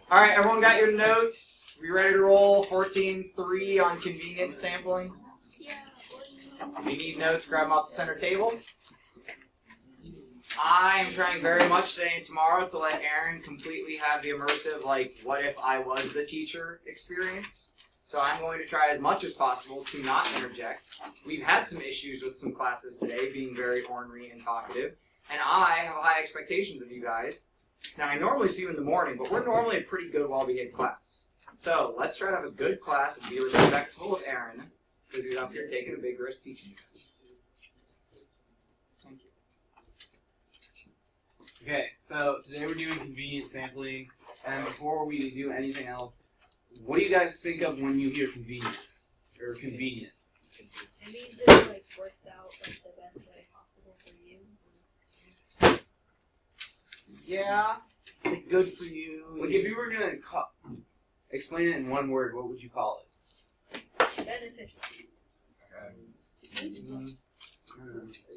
All right, everyone got your notes? We ready to roll 14-3 on convenience sampling? Yeah. If you need notes, grab them off the center table. I am trying very much today and tomorrow to let Aaron completely have the immersive, like, what if I was the teacher experience. So I'm going to try as much as possible to not interject. We've had some issues with some classes today, being very ornery and talkative. And I have high expectations of you guys. Now, I normally see you in the morning, but we're normally a pretty good, well-behaved class. So let's try to have a good class and be respectful of Aaron, because he's up here taking a big risk teaching you guys. Thank you. Okay, so today we're doing convenience sampling, and before we do anything else, what do you guys think of when you hear convenience, or convenient? It means it like works out like the best way possible for you. Yeah, like good for you. Like, if you were gonna explain it in one word, what would you call it? Beneficial.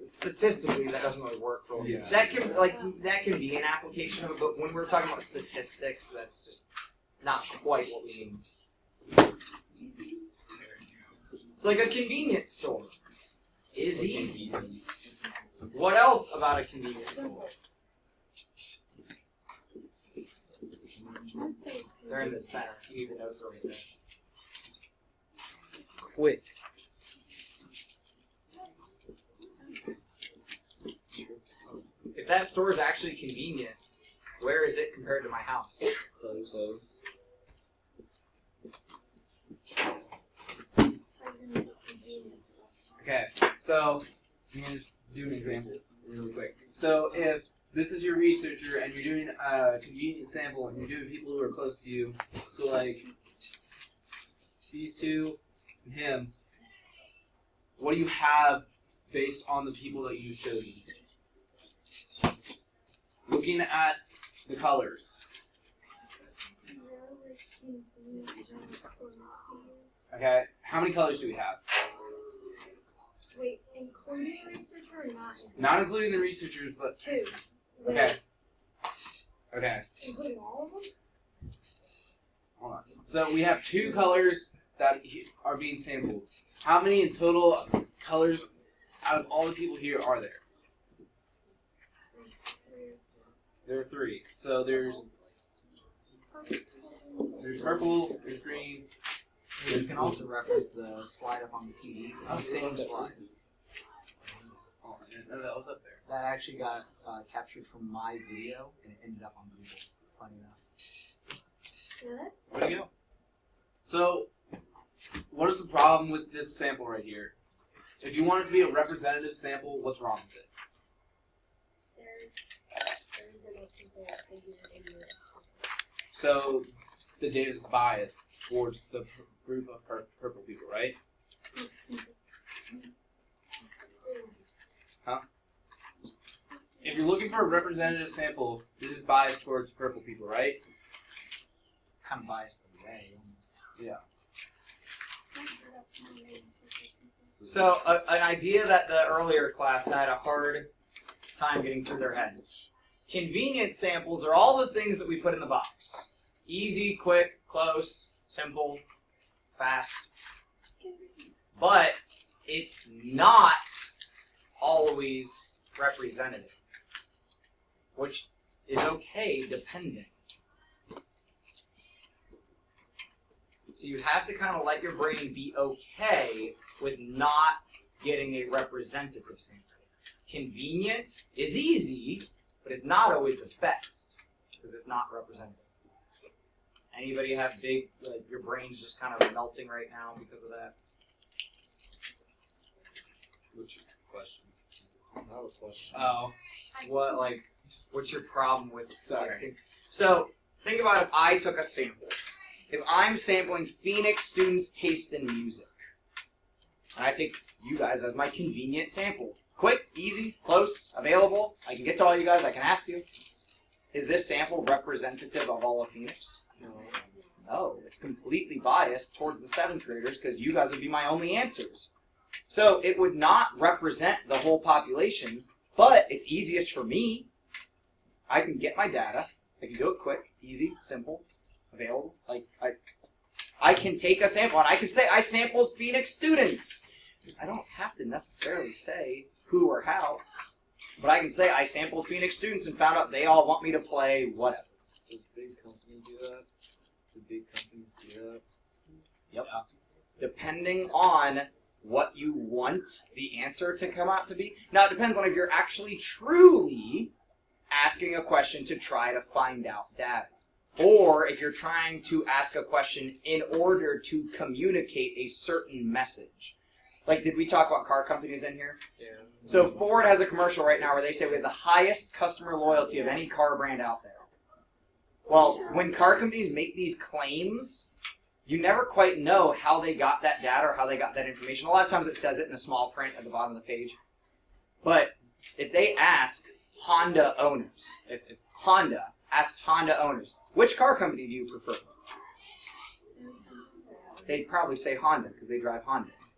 Statistically, that doesn't really work for Yeah. that can be an application of it, but when we're talking about statistics, that's just not quite what we mean. It's like a convenience store is easy. What else about a convenience store? I'd say They're in the center. You need the notes right there. Quick. If that store is actually convenient, where is it compared to my house? Close. Okay, so I'm going to do an example really quick. So if this is your researcher and you're doing a convenience sample and you're doing people who are close to you, so like these two and him, what do you have based on the people that you've chosen? Looking at the colors. Okay, how many colors do we have? Wait, including the researcher or not? Not including the researchers, but Two. okay. Okay, Including all of them? hold on. So we have two colors that are being sampled. How many in total colors out of all the people here are there? There are three. So there's purple, there's green. You can also reference the slide up on the TV. It's the same slide. Oh, I didn't know that was up there. That actually got captured from my video, and it ended up on Google. Funny enough. Good. Way to go. So, what is the problem with this sample right here? If you want it to be a representative sample, what's wrong with it? There isn't a people figure in your So, the data is biased towards the group of purple people, right? Huh? If you're looking for a representative sample, this is biased towards purple people, right? Kind of biased in a way, almost. Yeah. So, an idea that the earlier class had a hard time getting through their head. Convenient samples are all the things that we put in the box. Easy, quick, close, simple, fast. But it's not always representative, which is okay depending. So you have to kind of let your brain be okay with not getting a representative sample. Convenient is easy, but it's not always the best because it's not representative. Anybody have big, your brain's just kind of melting right now because of that? What's your question? That was a question. Oh. What, like, What's your problem with? Sorry. So think about if I took a sample. If I'm sampling Phoenix students' taste in music, and I take you guys as my convenient sample, quick, easy, close, available, I can get to all you guys, I can ask you, is this sample representative of all of Phoenix? No, it's completely biased towards the 7th graders because you guys would be my only answers. So it would not represent the whole population, but it's easiest for me. I can get my data, I can do it quick, easy, simple. available. Like I can take a sample and I could say I sampled Phoenix students. I don't have to necessarily say who or how, but I can say I sampled Phoenix students and found out they all want me to play whatever. Does big company do that? Do big companies do that? Yep. Depending on what you want the answer to come out to be. Now, it depends on if you're actually truly asking a question to try to find out data. Or if you're trying to ask a question in order to communicate a certain message. Like, did we talk about car companies in here? Yeah. So Ford has a commercial right now where they say we have the highest customer loyalty of any car brand out there. Well, when car companies make these claims, you never quite know how they got that data or how they got that information. A lot of times it says it in the small print at the bottom of the page. But if they ask Honda owners, if Honda asked Honda owners, which car company do you prefer? They'd probably say Honda because they drive Hondas.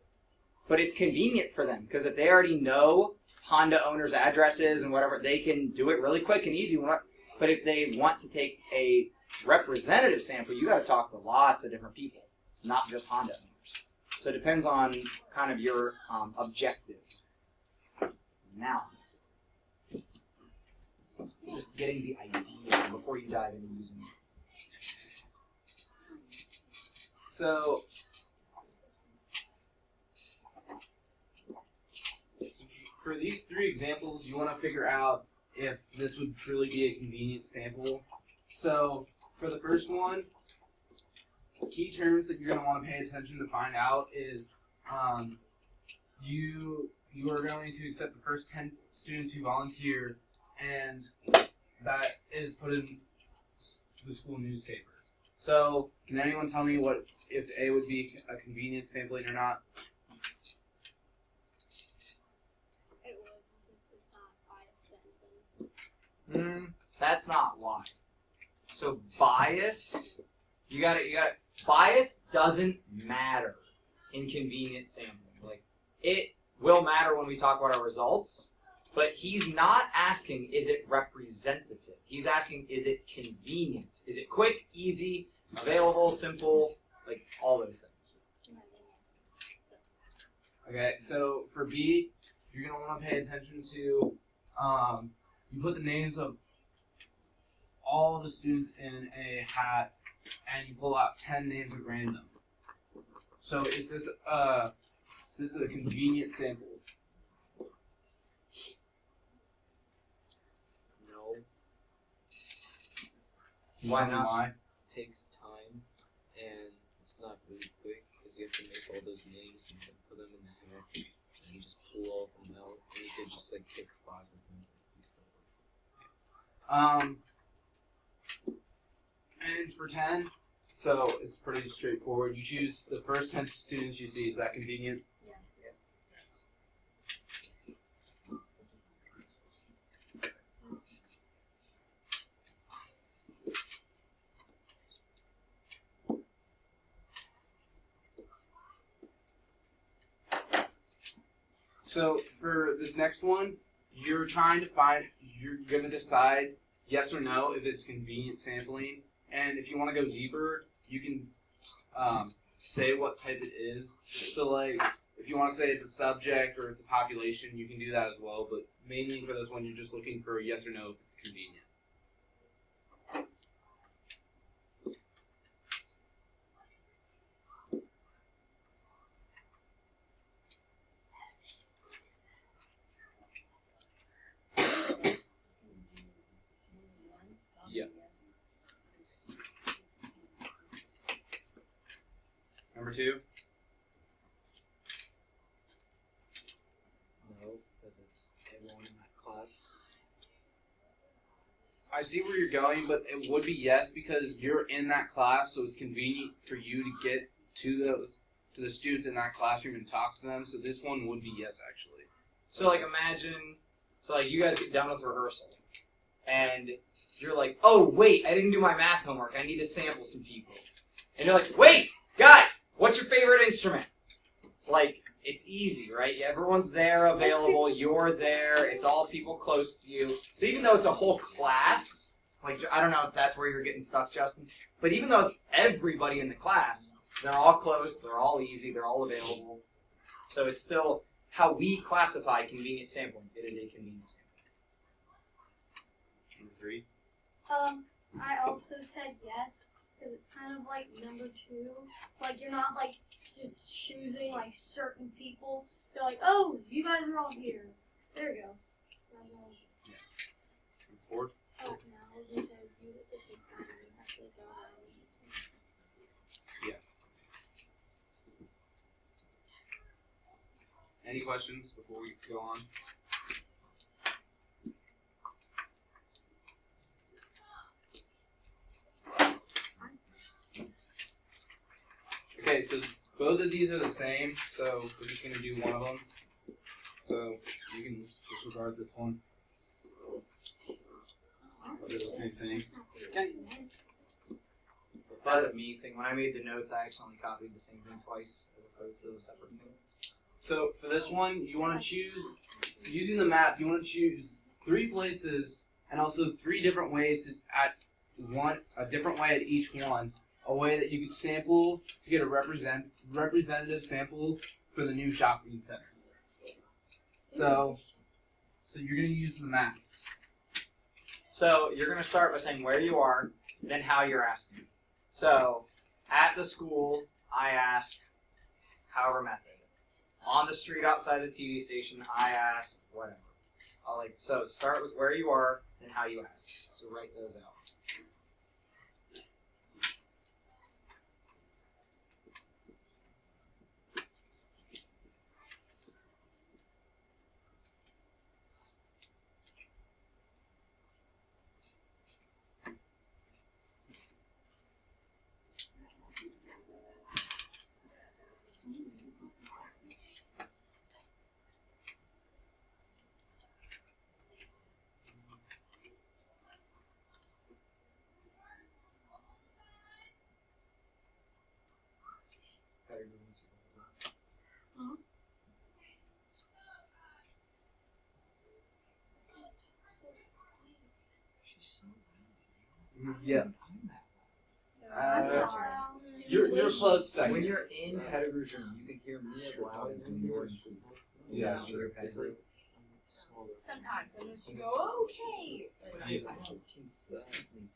But it's convenient for them because if they already know Honda owners' addresses and whatever, they can do it really quick and easy. But if they want to take a representative sample, you got to talk to lots of different people, not just Honda owners. So it depends on kind of your objective. Now, just getting the idea before you dive into using it. So for these three examples, you want to figure out if this would truly be a convenient sample. So for the first one, key terms that you're going to want to pay attention to find out is you are going to accept the first 10 students who volunteer, and that is put in the school newspaper. So can anyone tell me what if A would be a convenient sampling or not? It would, because it's not biased to anything. That's not why. So bias, you got it. Bias doesn't matter in convenient sampling. Like, it will matter when we talk about our results, but he's not asking, is it representative? He's asking, is it convenient? Is it quick, easy, available, simple, like all those things. Okay, so for B, you're going to want to pay attention to, you put the names of all the students in a hat, and you pull out 10 names at random. So is this a convenient sample? No. Why not? Why? It takes time, and it's not really quick because you have to make all those names and then put them in the hat, and you just pull all of them out, and you could just like pick 5 of them. And for 10, so it's pretty straightforward. You choose the first 10 students you see. Is that convenient? So for this next one, you're going to decide yes or no if it's convenient sampling. And if you want to go deeper, you can say what type it is. So like, if you want to say it's a subject or it's a population, you can do that as well. But mainly for this one, you're just looking for a yes or no if it's convenient. Yeah. Number 2. No, because it's everyone in that class. I see where you're going, but it would be yes because you're in that class, so it's convenient for you to get to the students in that classroom and talk to them. So this one would be yes, actually. So like imagine, you guys get done with rehearsal, and you're like, oh wait, I didn't do my math homework. I need to sample some people. And you're like, wait, guys, what's your favorite instrument? Like, it's easy, right? Everyone's there, available. You're there. It's all people close to you. So even though it's a whole class Like, I don't know if that's where you're getting stuck, Justin. But even though it's everybody in the class, they're all close, they're all easy, they're all available. So it's still how we classify convenient sampling. It is a convenient sampling. Number 3. I also said yes because it's kind of like number 2. Like you're not like just choosing like certain people. You're like, oh, you guys are all here. There you go. Number 4. Oh no, because you if it's not, you have to go around. Any questions before we go on? Okay, so both of these are the same, so we're just going to do one of them. So you can disregard this one. I'll do the same thing. That's a me thing. When I made the notes, I actually copied the same thing twice as opposed to a separate thing. So for this one, you want to choose, using the map, you want to choose 3 places and also 3 different ways a different way at each one. A way that you could sample to get a representative sample for the new shopping center. So you're going to use the map. So you're going to start by saying where you are, then how you're asking. So at the school, I ask however method. On the street outside the TV station, I ask whatever. So start with where you are, then how you ask. So write those out. Yeah. That's not loud. You're close second. When you're in Pettigrew's room, you can hear me as loud as when you're in school. Yeah, When you're in Pettigrew. Sometimes, unless you go, okay. Consistently.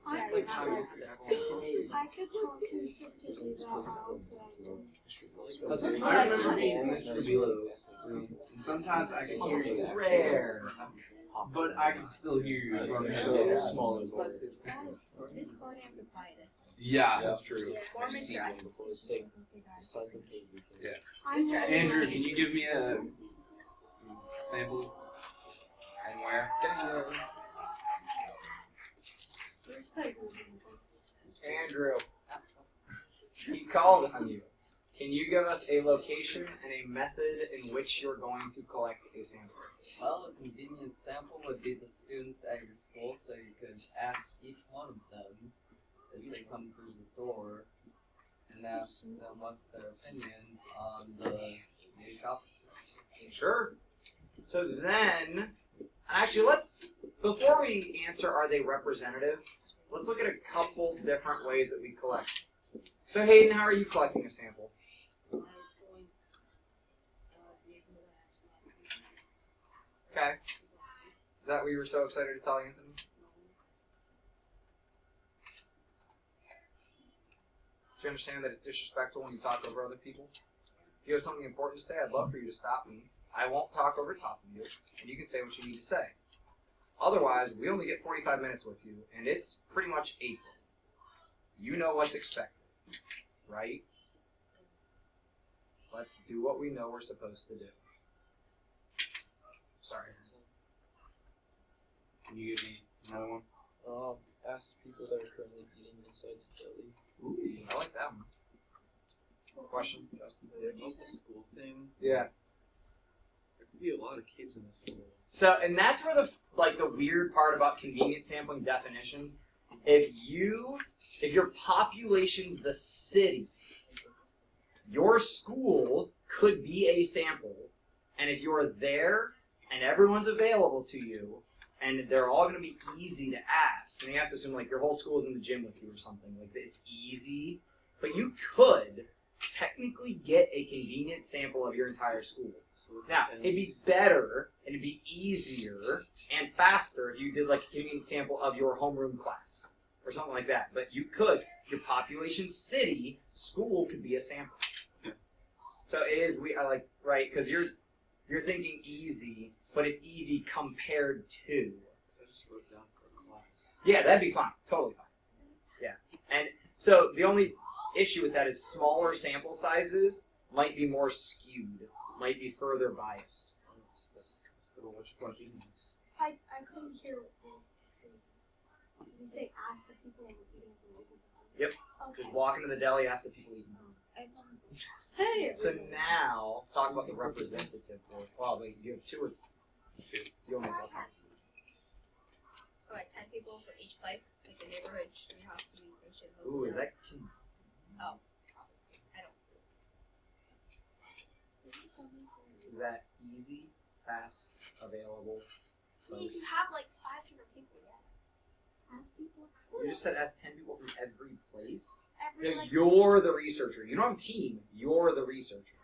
I Yeah, could like, talk. I I could talk consistently that loud, but I don't. I remember being in Mr. Belo's room, and sometimes I could hear you, Rare. but I can still hear you. As long as So you're it's smaller. This part is the quietest. Yeah. That's true. More I've seen Mr. one before. It's like the size of baby. Yeah. I'm Mr. Andrew, can you give me a sample? And where? This is Pettigrew's room. Andrew, he called on you. Can you give us a location and a method in which you're going to collect a sample? Well, a convenient sample would be the students at your school, so you could ask each one of them as they come through the door and ask them what's their opinion on the new shopping center. Sure. So then, actually, before we answer are they representative, let's look at a couple different ways that we collect. So Hayden, how are you collecting a sample? Okay. Is that what you were so excited to tell Anthony? Do you understand that it's disrespectful when you talk over other people? If you have something important to say, I'd love for you to stop me. I won't talk over top of you, and you can say what you need to say. Otherwise, we only get 45 minutes with you, and it's pretty much April. You know what's expected, right? Let's do what we know we're supposed to do. Sorry. Can you give me another one? Ask people that are currently eating inside the deli. Ooh, I like that one. Question, Justin? About the school thing, Yeah. there could be a lot of kids in the school. So, and that's where the weird part about convenience sampling definitions. If your population's the city, your school could be a sample, and if you're there and everyone's available to you, and they're all going to be easy to ask. And you have to assume like your whole school is in the gym with you or something. Like it's easy, but you could technically get a convenient sample of your entire school. Now, it'd be better and it'd be easier and faster if you did like a convenient sample of your homeroom class or something like that. But you could. Your population city school could be a sample. So it is right because you're thinking easy, but it's easy compared to. So I just wrote down per class. Yeah, that'd be fine. Totally fine. Yeah. And so the only issue with that is smaller sample sizes might be more skewed, might be further biased. So what's your question? I couldn't hear what you said. You say ask the people eating at the local deli. Yep. Okay. Just walk into the deli, ask the people eating. Hey. So now, talk about the representative board. Well, wait, you have two or two? You only have one. Or like 10 people for each place, like the neighborhood street house TV station. Ooh, is that? Oh, I don't. Is that easy, fast, available, You close? can have like 5 different people, yes. Ask people. You just said ask 10 people from every place? Every No, like. you're the researcher. You don't have a team. You're the researcher.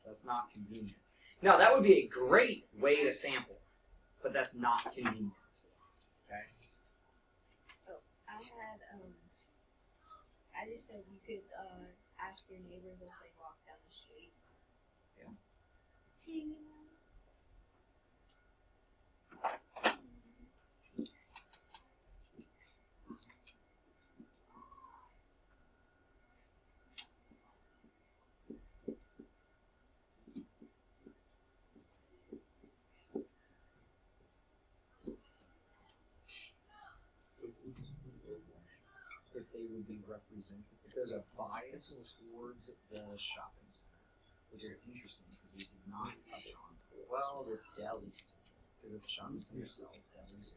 That's not convenient. Now, that would be a great way to sample, but that's not convenient. Okay? I had I just said you could ask your neighbors as they walk down the street. Hanging If they would be represented, if there's a bias towards the shopping center, which is interesting because we did not touch on. Well, the delis, because if the shopping center sells delis,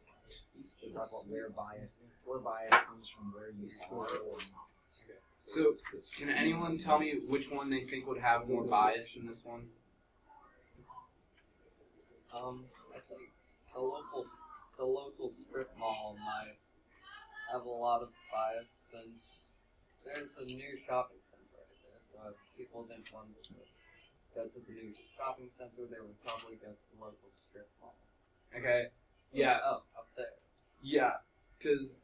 we talk about where bias comes from, where you are or not. So, can anyone tell me which one they think would have more bias in this one? I think the local strip mall might have a lot of bias since there's a new shopping center right there. So if people didn't want to go to the new shopping center, they would probably go to the local strip mall. Okay. Yes. Oh, up there. Yeah. Because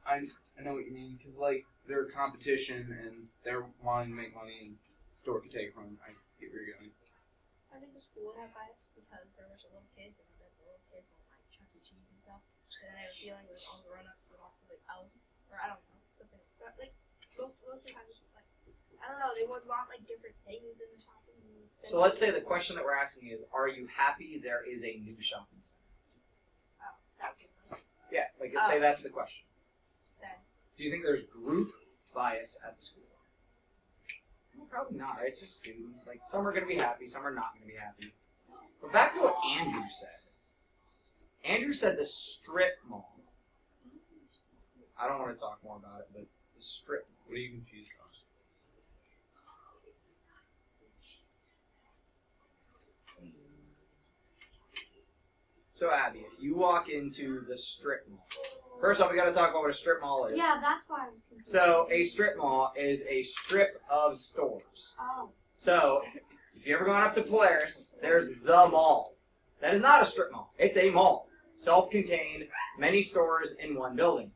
I know what you mean. Because like they're competition and they're wanting to make money and the store could take it from them. I get where you're going. I think the school would have bias because there were some little kids and the little kids were like Chuck E. Cheese and stuff. And then I have a feeling that all the grown-ups would watch something else, or I don't know, something like most of the time, like I don't know, they would want like different things in the shopping center. So let's say the question that we're asking is, are you happy there is a new shopping center? Oh, that would be nice. Yeah, like let's say that's the question. Then Do you think there's group bias at the school? Well, probably not, right? It's just students. Like, some are going to be happy, some are not going to be happy. But back to what Andrew said. Andrew said the strip mall. I don't want to talk more about it, but the strip mall. What are you confused on? So, Abby, if you walk into the strip mall, first off, we got to talk about what a strip mall is. Yeah, that's why I was confused. So, a strip mall is a strip of stores. Oh. So, if you're ever going up to Polaris, there's the mall. That is not a strip mall. It's a mall. Self-contained, many stores in one building.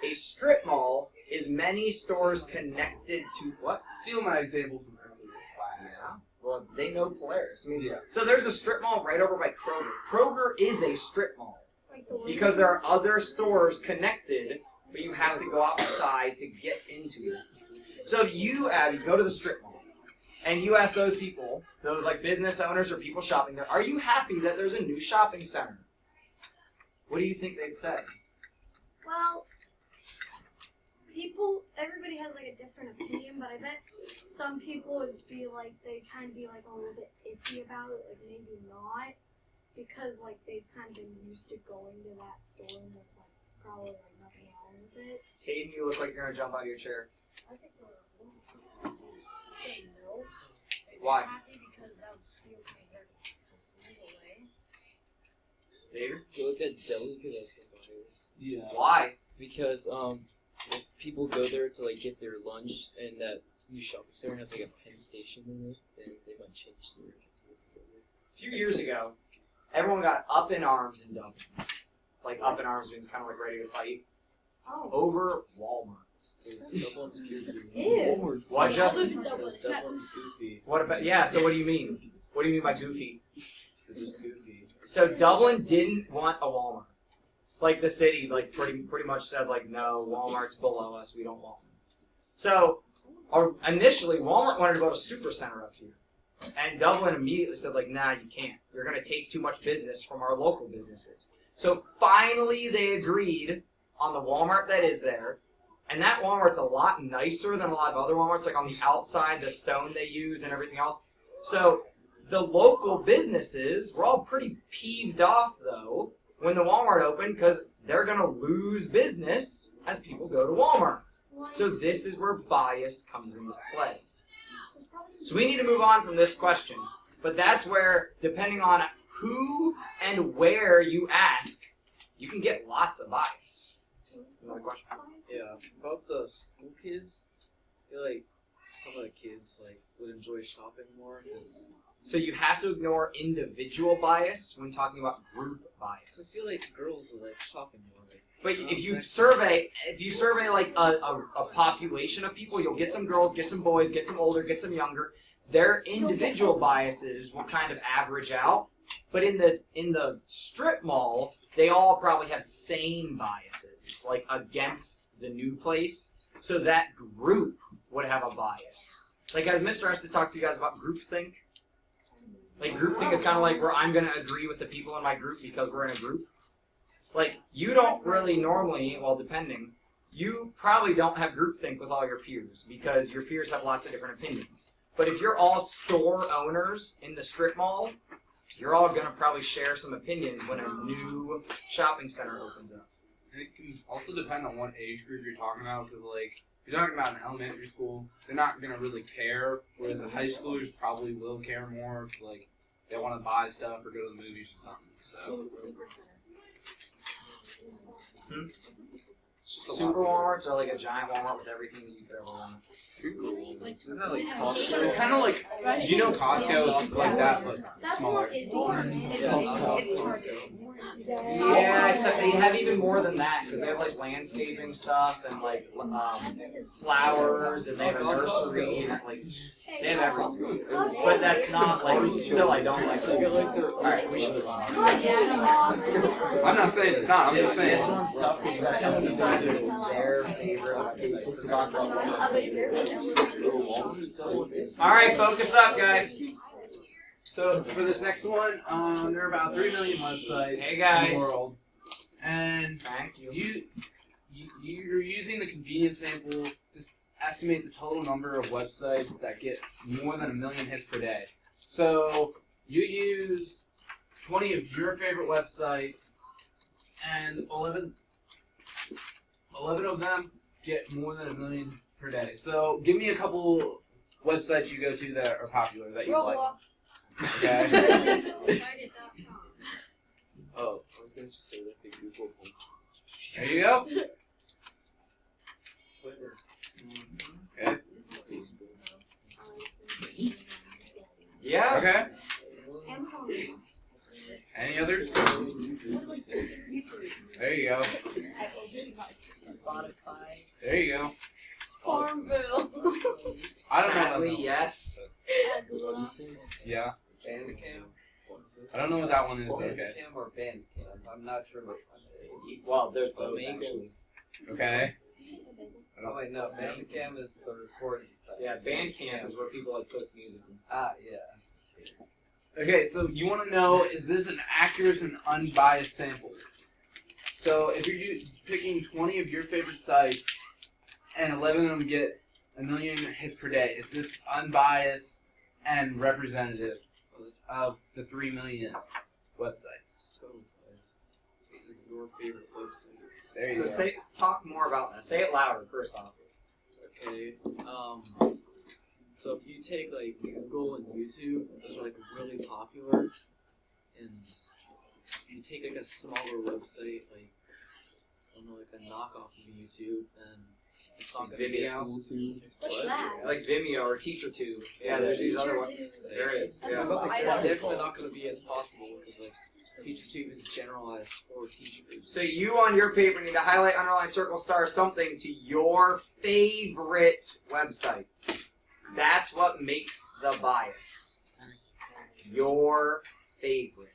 A strip mall is many stores connected to what? Steal my example from earlier. Yeah. Well, they know Polaris. I mean, Yeah. so there's a strip mall right over by Kroger. Kroger is a strip mall Like the one because there are other stores connected, but you have to go outside to get into them. So if you, Abby, go to the strip mall, and you ask those people, those like business owners or people shopping there, are you happy that there's a new shopping center? What do you think they'd say? Well, everybody has like a different opinion, but I bet some people would be like, they'd kind of be like a little bit iffy about it, like maybe not, because like they've kind of been used to going to that store and there's like probably like nothing wrong with it. Hayden, you look like you're gonna jump out of your chair. I think so. Say no. Why? I'm happy because that would steal my hair customers away. David? I feel like that deli could have some bias. Yeah. Why? Because if people go there to like get their lunch and that new shopping center has like a Penn Station in it, then they might change their. A few years ago, everyone got up in arms in Dublin. Like, up in arms means kind of like ready to fight. Oh. Over Walmart. Because Dublin's goofy. Ew. What, I Justin? live in Dublin. Because Dublin's goofy. What about, yeah, so what do you mean? What do you mean by goofy? They're just goofy. So Dublin didn't want a Walmart. Like, the city, like, pretty much said, like, no, Walmart's below us, we don't want them. So, initially, Walmart wanted to build a super center up here. And Dublin immediately said, like, nah, you can't. You're going to take too much business from our local businesses. So finally they agreed on the Walmart that is there. And that Walmart's a lot nicer than a lot of other Walmarts, like on the outside, the stone they use and everything else. So the local businesses were all pretty peeved off, though, when the Walmart opened, because they're going to lose business as people go to Walmart. So this is where bias comes into play. So we need to move on from this question. But that's where, depending on who and where you ask, you can get lots of bias. Another question? Yeah, about the school kids, I feel like some of the kids like would enjoy shopping more because So you have to ignore individual bias when talking about group I bias. feel like girls would like shopping more. Like, But if you survey like a population of people, you'll get some girls, get some boys, get some older, get some younger. Their individual biases will kind of average out. But in the strip mall, they all probably have same biases, like against the new place. So that group would have a bias. Like, as Mr. has to talk to you guys about groupthink. Like, groupthink is kind of like where I'm going to agree with the people in my group because we're in a group. Like, you don't really normally, well, depending, you probably don't have groupthink with all your peers because your peers have lots of different opinions. But if you're all store owners in the strip mall, you're all going to probably share some opinions when a new shopping center opens up. And it can also depend on what age group you're talking about, because, like, if you're talking about an elementary school, they're not going to really care, whereas the high schoolers probably will care more, 'cause, like, they want to buy stuff or go to the movies or something. So, Super Walmarts are like a giant Walmart with everything that you could ever want. isn't that like Costco? It's kind of like, you know, Costco, like that's like That's smaller. more store. Yeah, except they have even more than that because they have like landscaping stuff and like flowers and they have a nursery and like they have everything. But that's not like still I don't like it. Alright, we should move on. I'm not saying it's not, I'm just This saying. one's tough because you guys have to decide their favorite websites to talk about. Alright, focus up, guys. So for this next one, there are about 3 million websites Hey, in guys. the world, and Thank you. you're using the convenience sample to estimate the total number of websites that get more than 1 million hits per day. So you use 20 of your favorite websites, and 11 of them get more than 1 million per day. So give me a couple websites you go to that are popular that you like. Roblox. Okay. oh, I was gonna just say like the Google Home. There you go. Twitter. Okay. Facebook. Yeah. Okay. Amazon. Any others? There you go. Spotify. There you go. Farmville. I don't know Sadly, what that yes. Yeah. Bandicam. I don't know what that one is, but okay. Bandicam or Bandcamp. I'm not sure which one it is. Well, there's both Omegle. actually. Okay. Oh wait, no. Bandicam is the recording site. Yeah, Bandcamp is where people like post music and stuff. Ah, yeah. Okay, so you want to know, is this an accurate and unbiased sample? So if you're picking 20 of your favorite sites and 11 of them get 1 million hits per day, is this unbiased and representative of the 3 million websites? Total bias. This is your favorite website. There you So go. talk more about that. Say it louder first off. Okay. So if you take like Google and YouTube, those are like really popular, and you take like a smaller website, like I don't know, like a knockoff of YouTube, and it's not gonna be Vimeo? school too. What's that? Like Vimeo or TeacherTube. Yeah, there's these other ones. There is. Yeah. It's definitely not gonna be as possible because like TeacherTube is generalized for teachers. So you on your paper need to highlight, underline, circle, star something to your favorite websites. That's what makes the bias. Your favorite.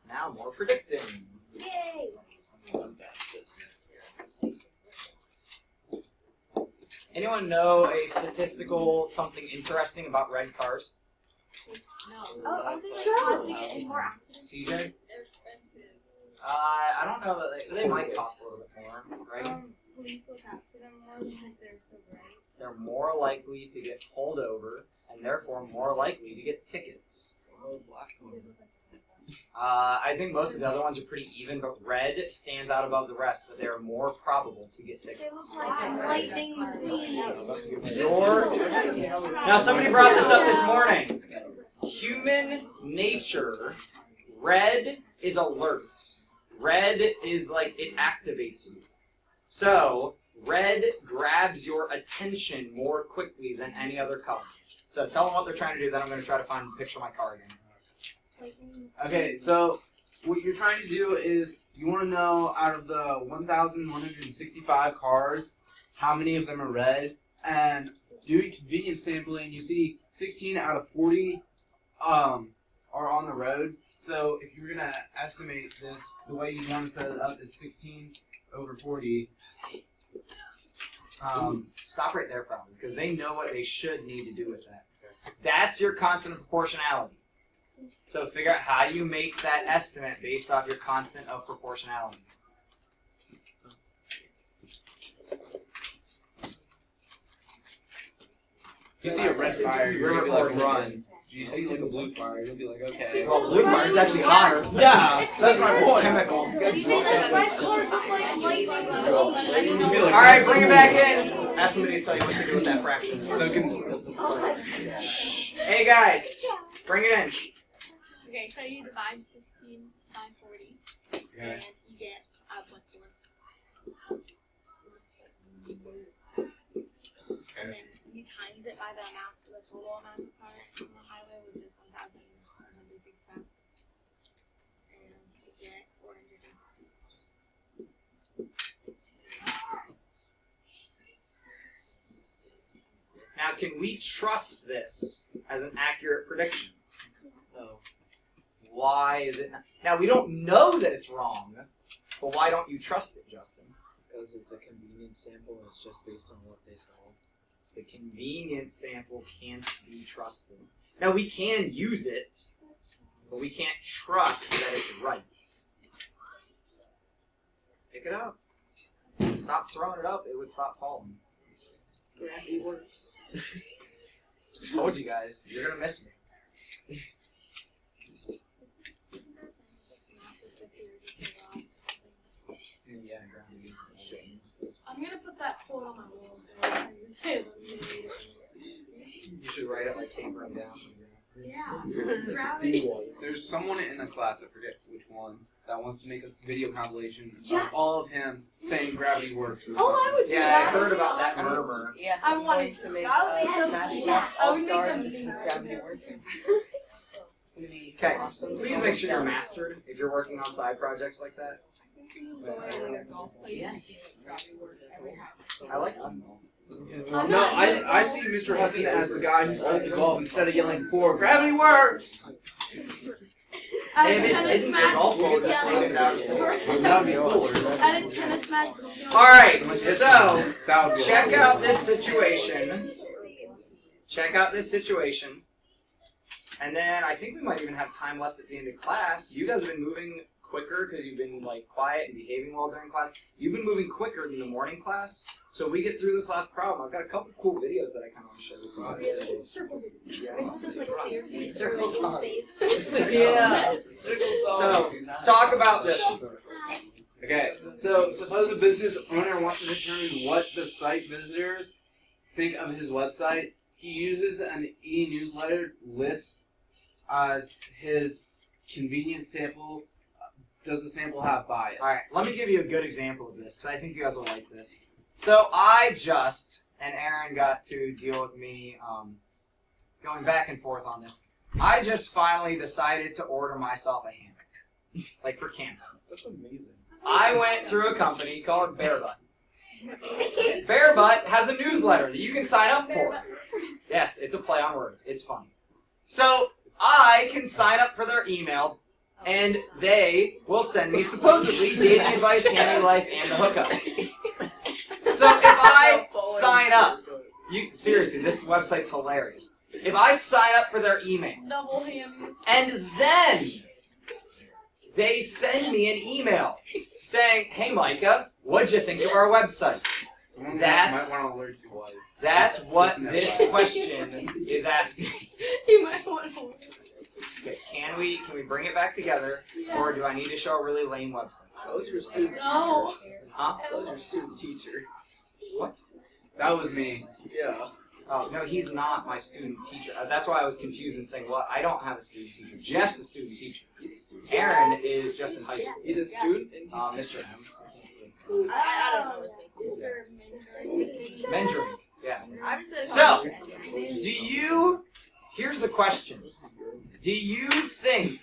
Now more predicting. Yay! Anyone know a statistical something interesting about red cars? Oh, are they plastic and more accidents? CJ? They're expensive. I don't know that they might cost a little bit more, right? Police look out for them more because they're so bright. They're more likely to get pulled over and therefore more likely to get tickets. Oh, black one. I think most of the other ones are pretty even, but red stands out above the rest, that they are more probable to get They tickets. look like lightning McQueen. Now somebody brought this up this morning. Human nature, red is alert. Red is like it activates you. So, red grabs your attention more quickly than any other color. So tell them what they're trying to do, then I'm going to try to find a picture of my car again. Okay, so what you're trying to do is you want to know out of the 1,165 cars, how many of them are red, and doing convenience sampling, you see 16 out of 40 are on the road. So if you're gonna estimate this, the way you want to set it up is 16 over 40. Stop right there, probably, because they know what they should need to do with that. That's your constant of proportionality. So figure out how do you make that estimate based off your constant of proportionality. You see a red fire, you're You're gonna be like, recording. run. You see like a blue fire, you'll be like, okay. Well, blue fire is actually hotter. Yeah, that's my It's point. chemical. You see those red cars look like lightning McQueen. You'll be like, Alright, bring it back in. Ask somebody to tell you what to do with that fraction. So can, Oh my Hey guys, bring it in. Okay, so you divide 16 by 40, and you get 5.4. And then you times it by the total amount of cars on the highway, which is 1,165. And you get 460. Now, can we trust this as an accurate prediction? No. Why is it not? Now, we don't know that it's wrong, but why don't you trust it, Justin? Because it's a convenience sample and it's just based on what they saw. The convenience sample can't be trusted. Now, we can use it, but we can't trust that it's right. Pick it up. Stop throwing it up, it would stop falling. Gravity works. I told you guys, you're gonna miss me. Yeah, gravity is shame. I'm gonna put that quote on my wall. So I can say it. You should write it like tapering down. Yeah. Gravity. there's someone in the class, I forget which one, that wants to make a video compilation Yeah. of all of him saying gravity works. Or Oh, I something. would do Yeah, I that. heard about that murmur. Yes, I I'm wanted going to make that would be so Smash cool. Mouth I would make All-Star them just do for that. Gravity Works. It's going to be Okay, awesome. please make sure you're mastered if you're working on side projects like that. Yes. I like that. No, I see Mr. Hudson as the guy who's old to golf instead of yelling for gravity works. At a David, tennis isn't match, the golf ball just just yelling. leaning out? That would be cooler. At a tennis match. Alright, so That would be check out this situation. Check out this situation. And then I think we might even have time left at the end of class. You guys have been moving quicker because you've been like quiet and behaving well during class. You've been moving quicker than the morning class. So we get through this last problem. I've got a couple cool videos that I kind of want to share with you guys. Circle. Circle song. Yeah. So, talk about this. Okay, so suppose a business owner wants to determine what the site visitors think of his website. He uses an e-newsletter list his convenience sample, does the sample have bias? All right, let me give you a good example of this because I think you guys will like this. So I just, and Aaron got to deal with me going back and forth on this. I just finally decided to order myself a hammock, like for camping. That's amazing. I went through a company called Bearbutt. Bearbutt has a newsletter that you can sign up for. Yes, it's a play on words. It's funny. So I can sign up for their email, and they will send me supposedly dating advice, family life, and the hookups. So if I sign up, seriously, this website's hilarious. If I sign up for their email, Double hammies. and then they send me an email saying, "Hey Micah, what'd you think of our website?" Someone That's- might want to alert your wife. That's what this question is asking. You might want to. Okay, can we bring it back together, or do I need to show a really lame website? That was your student No. Huh? teacher. That was your student teacher. What? That was me. Yeah. Oh no, he's not my student teacher. That's why I was confused and saying, "What? I don't have a student teacher. Jeff's a student teacher. He's a student. Aaron is just in high school. He's a student and he's Mr. teaching. M. I don't know his name. Mentoring. Yeah. I just said So, here's the question. Do you think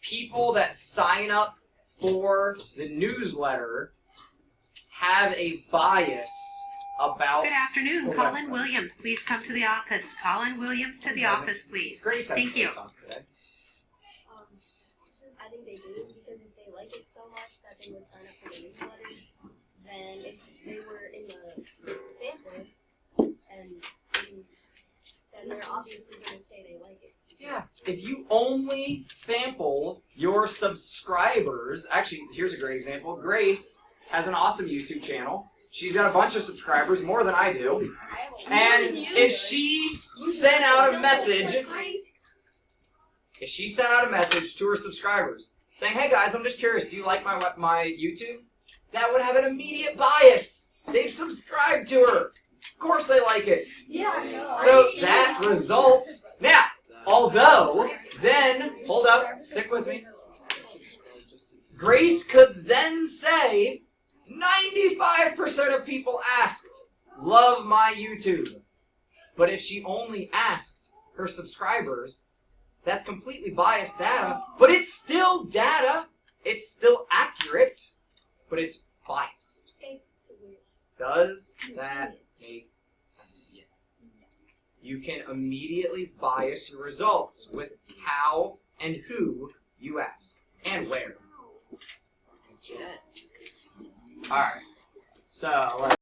people that sign up for the newsletter have a bias about Good afternoon. the Colin website? Williams, please come to the office. Colin Williams to the Doesn't- office, please. Grace has Thank to you. talk today. I think they do because if they like it so much that they would sign up for the newsletter, then if they were in the sampler, and then they're obviously going to say they like it. Yeah. If you only sample your subscribers, actually, here's a great example. Grace has an awesome YouTube channel. She's got a bunch of subscribers, more than I do. And if she sent out a message, to her subscribers saying, "Hey guys, I'm just curious, do you like my YouTube?" That would have an immediate bias. They've subscribed to her. Of course they like it. Yeah. So that results. Now, although, then, hold up, stick with me. Grace could then say, 95% of people asked, "Love my YouTube." But if she only asked her subscribers, that's completely biased data, but it's still data. It's still accurate, but it's biased. Does that make sense? You can immediately bias your results with how and who you ask and where. Alright, so